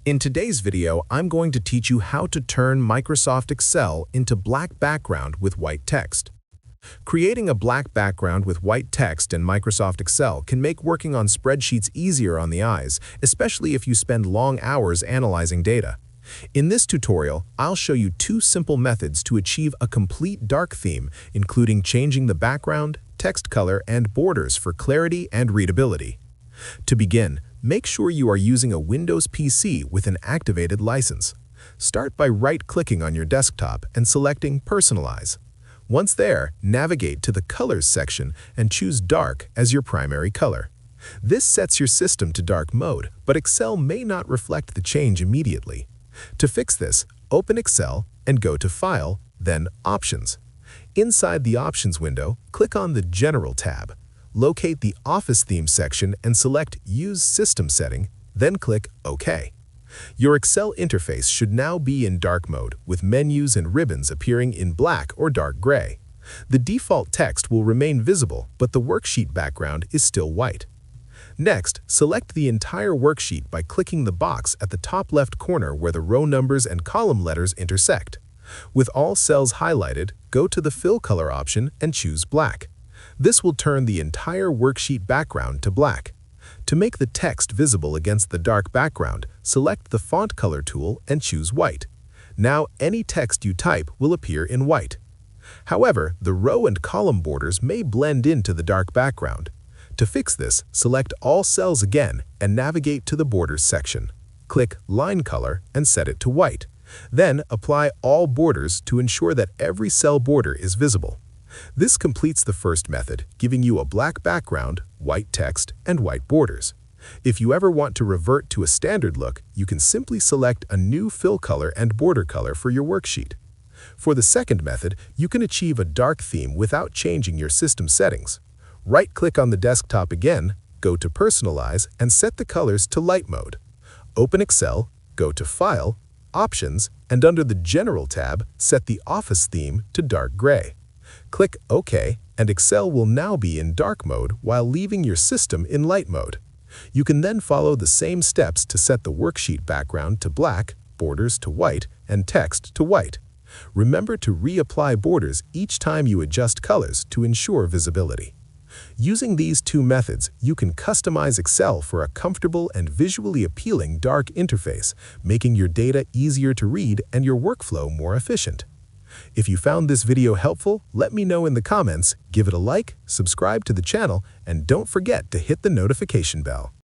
In today's video, I'm going to teach you how to turn Microsoft Excel into black background with white text. Creating a black background with white text in Microsoft Excel can make working on spreadsheets easier on the eyes, especially if you spend long hours analyzing data. In this tutorial, I'll show you two simple methods to achieve a complete dark theme, including changing the background, text color, and borders for clarity and readability. To begin, make sure you are using a Windows PC with an activated license. Start by right-clicking on your desktop and selecting Personalize. Once there, navigate to the Colors section and choose Dark as your primary color. This sets your system to dark mode, but Excel may not reflect the change immediately. To fix this, open Excel and go to File, then Options. Inside the Options window, click on the General tab. Locate the Office Theme section and select Use System Setting, then click OK. Your Excel interface should now be in dark mode, with menus and ribbons appearing in black or dark gray. The default text will remain visible, but the worksheet background is still white. Next, select the entire worksheet by clicking the box at the top left corner where the row numbers and column letters intersect. With all cells highlighted, go to the Fill Color option and choose Black. This will turn the entire worksheet background to black. To make the text visible against the dark background, select the Font Color tool and choose White. Now, any text you type will appear in white. However, the row and column borders may blend into the dark background. To fix this, select all cells again and navigate to the Borders section. Click Line Color and set it to white. Then, apply all borders to ensure that every cell border is visible. This completes the first method, giving you a black background, white text, and white borders. If you ever want to revert to a standard look, you can simply select a new fill color and border color for your worksheet. For the second method, you can achieve a dark theme without changing your system settings. Right-click on the desktop again, go to Personalize, and set the colors to light mode. Open Excel, go to File, Options, and under the General tab, set the Office theme to dark gray. Click OK, and Excel will now be in dark mode while leaving your system in light mode. You can then follow the same steps to set the worksheet background to black, borders to white, and text to white. Remember to reapply borders each time you adjust colors to ensure visibility. Using these two methods, you can customize Excel for a comfortable and visually appealing dark interface, making your data easier to read and your workflow more efficient. If you found this video helpful, let me know in the comments, give it a like, subscribe to the channel, and don't forget to hit the notification bell.